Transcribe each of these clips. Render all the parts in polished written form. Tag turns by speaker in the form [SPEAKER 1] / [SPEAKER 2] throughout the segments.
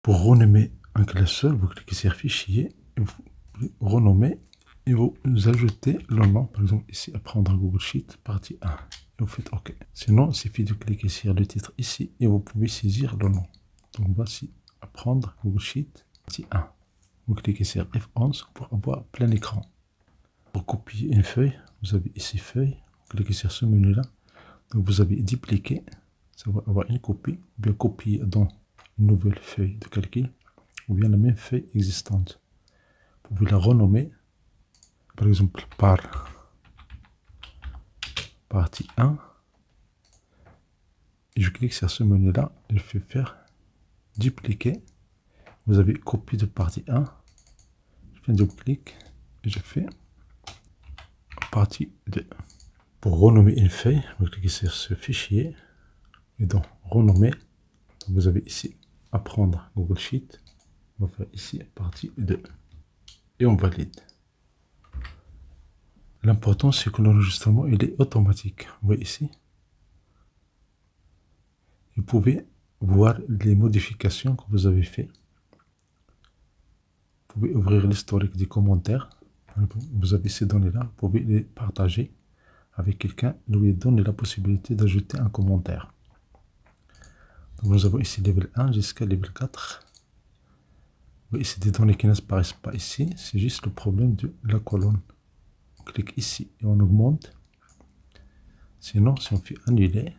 [SPEAKER 1] Pour renommer un classeur, vous cliquez sur Fichier, et vous renommez et vous ajoutez le nom. Par exemple, ici, apprendre Google Sheet, partie 1. Et vous faites OK. Sinon, il suffit de cliquer sur le titre ici et vous pouvez saisir le nom. Donc voici, apprendre Google Sheet, partie 1. Vous cliquez sur F11 pour avoir plein écran. Pour copier une feuille, vous avez ici Feuille, vous cliquez sur ce menu-là. Donc vous avez dupliqué, ça va avoir une copie, ou bien copier dans une nouvelle feuille de calcul, ou bien la même feuille existante. Vous pouvez la renommer, par exemple par partie 1. Et je clique sur ce menu-là, je fais faire dupliquer. Vous avez copie de partie 1. Je fais un double-clic et je fais partie 2. Pour renommer une feuille, vous cliquez sur ce fichier et donc renommer. Donc vous avez ici apprendre Google Sheet. On va faire ici partie 2 et on valide. L'important c'est que l'enregistrement il est automatique. Vous voyez ici. Vous pouvez voir les modifications que vous avez fait. Vous pouvez ouvrir l'historique des commentaires. Vous avez ces données-là. Vous pouvez les partager avec quelqu'un, lui donner la possibilité d'ajouter un commentaire. Donc nous avons ici level 1 jusqu'à level 4. Vous voyez ici des données qui n'apparaissent pas ici. C'est juste le problème de la colonne. On clique ici et on augmente. Sinon, si on fait annuler,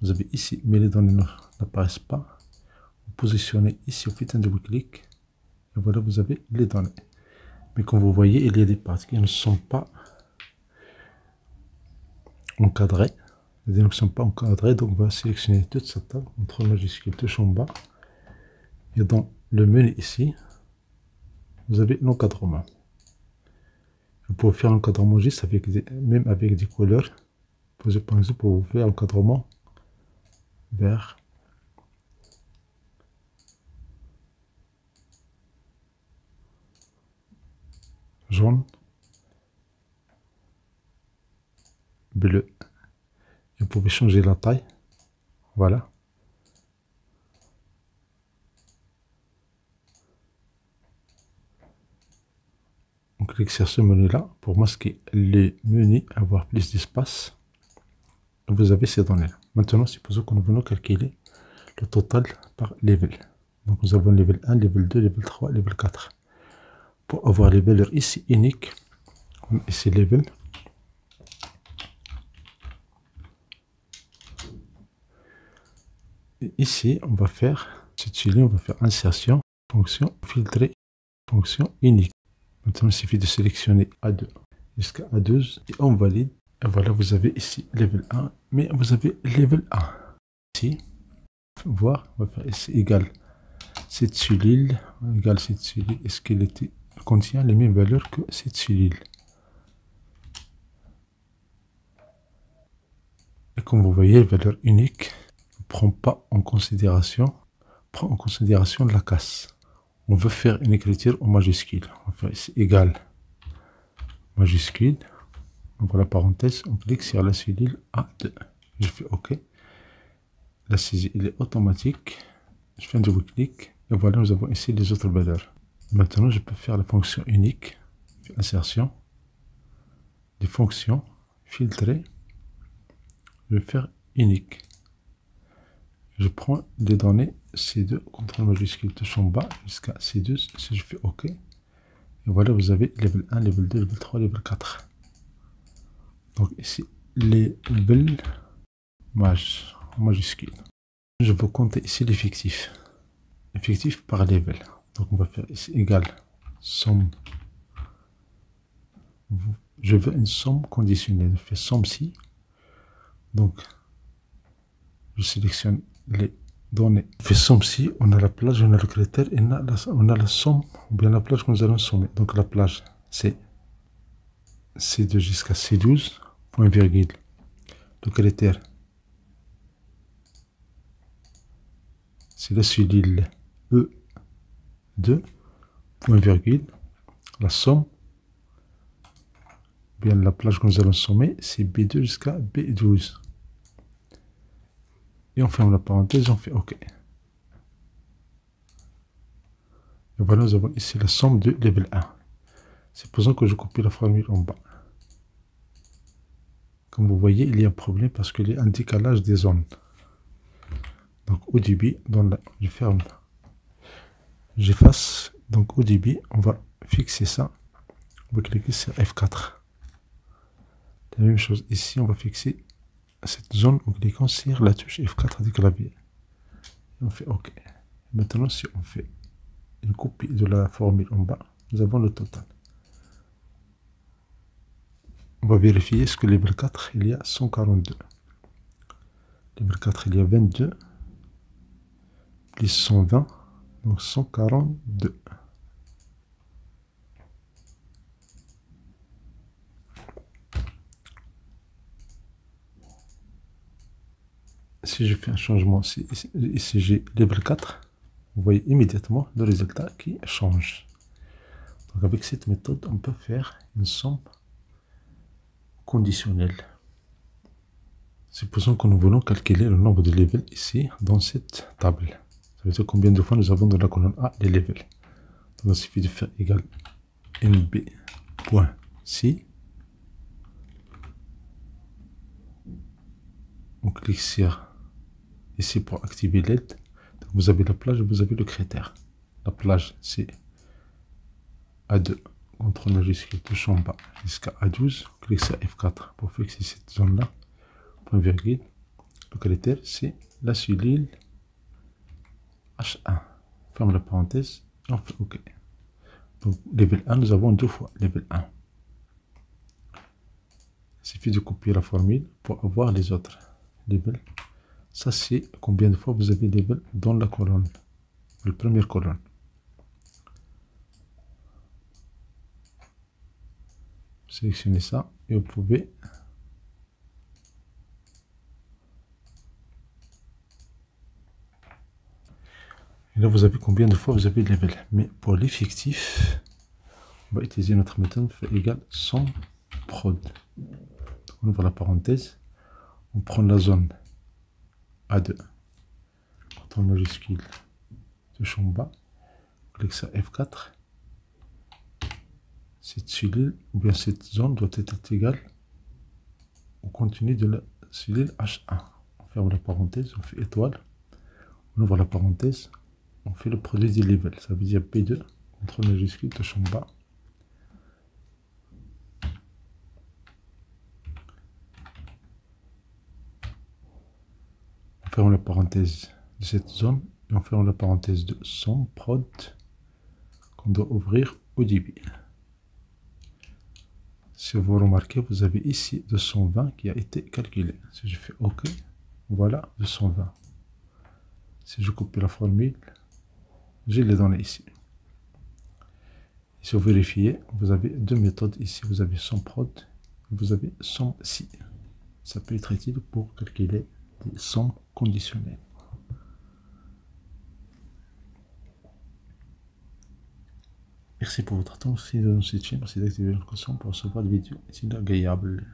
[SPEAKER 1] vous avez ici, mais les données n'apparaissent pas. Vous positionnez ici, vous faites un double-clic. Et voilà, vous avez les données. Mais comme vous voyez, il y a des parties qui ne sont pas encadrées. Les données ne sont pas encadrées, donc on va sélectionner toute cette table, CTRL majuscule, touche en bas. Et dans le menu ici, vous avez l'encadrement. Vous pouvez faire l'encadrement juste avec même avec des couleurs. Par exemple, vous faire l'encadrement vert, jaune, bleu. Et vous pouvez changer la taille. Voilà. On clique sur ce menu-là pour masquer les menus, avoir plus d'espace. Vous avez ces données-là. Maintenant, supposons que nous venons calculer le total par level. Donc nous avons level 1, level 2, level 3, level 4. Pour avoir les valeurs ici uniques, ici level, et ici on va faire, on va faire insertion, fonction filtrée, fonction unique. Maintenant il suffit de sélectionner A2 jusqu'à A12 et on valide. Et voilà, vous avez ici level 1, mais vous avez level 1. Ici, voir, on va faire ici égal cette cellule, égal cette cellule, est-ce qu'elle contient les mêmes valeurs que cette cellule? Et comme vous voyez, valeur unique ne prend pas en considération, prend en considération la casse. On veut faire une écriture en majuscule. On va faire ici égal majuscule. On voit la parenthèse, on clique sur la cellule A2. Je fais OK. La saisie elle est automatique. Je fais un double clic. Et voilà, nous avons ici les autres valeurs. Maintenant, je peux faire la fonction unique. Insertion. Des fonctions. Filtrer. Je vais faire unique. Je prends les données C2, CTRL majuscule touche en bas jusqu'à C2. Si je fais OK. Et voilà, vous avez level 1, level 2, level 3, level 4. Donc ici, les level majuscule. Je vais compter ici l'effectif. Effectif par level. Donc on va faire ici égal somme. Je veux une somme conditionnelle. Je fais somme si. Donc je sélectionne les données. Je fais somme si. On a la plage, on a le critère et on a la somme ou bien la plage que nous allons sommer. Donc la plage c'est C2 jusqu'à C12. Point virgule. Le critère c'est la cellule E2, point virgule, la somme, bien la plage que nous allons sommer, c'est B2 jusqu'à B12. Et on ferme la parenthèse, on fait OK. Et voilà, nous avons ici la somme de level 1. Supposons que je copie la formule en bas. Comme vous voyez, il y a un problème parce qu'il y a un décalage des zones. Donc au début, je ferme, j'efface. Donc au début, on va fixer ça. On va cliquer sur F4. La même chose ici, on va fixer cette zone en cliquant sur la touche F4 du clavier. Et on fait OK. Maintenant, si on fait une copie de la formule en bas, nous avons le total. On va vérifier ce que level 4, il y a 142. Level 4, il y a 22. Plus 120, donc 142. Si je fais un changement, ici j'ai level 4, vous voyez immédiatement le résultat qui change. Donc avec cette méthode, on peut faire une somme conditionnelle. Supposons que nous voulons calculer le nombre de levels ici dans cette table. Ça veut dire combien de fois nous avons dans la colonne A les levels. Donc il suffit de faire égal nb.si. On clique sur ici pour activer l'aide. Vous avez la plage et vous avez le critère. La plage c'est A2, CTRL majuscule, touche en bas jusqu'à A12. Clique sur F4 pour fixer cette zone là. Point virgule. Le critère c'est la cellule H1. Ferme la parenthèse et on fait OK. Donc level 1, nous avons deux fois level 1. Il suffit de copier la formule pour avoir les autres levels. Ça c'est combien de fois vous avez level dans la colonne, la première colonne. Sélectionnez ça et vous pouvez et là vous avez combien de fois vous avez level. Mais pour l'effectif, on va utiliser notre méthode fait égal 100 prod. On ouvre la parenthèse, on prend la zone A2, CTRL majuscule, touche en bas, clique sur F4. Cette cellule ou bien cette zone doit être égale au contenu de la cellule H1. On ferme la parenthèse, on fait étoile, on ouvre la parenthèse, on fait le produit des levels. Ça veut dire P2, CTRL majuscule, touche en bas. On ferme la parenthèse de cette zone et on ferme la parenthèse de son prod qu'on doit ouvrir au début. Si vous remarquez, vous avez ici 220 qui a été calculé. Si je fais OK, voilà 220. Si je copie la formule, j'ai les données ici. Si vous vérifiez, vous avez deux méthodes ici. Vous avez son prod, vous avez son si. Ça peut être utile pour calculer des sommes conditionnelles. Merci pour votre attention. Merci de nous soutenir. Merci d'activer la notification pour recevoir des vidéos utiles et agréables.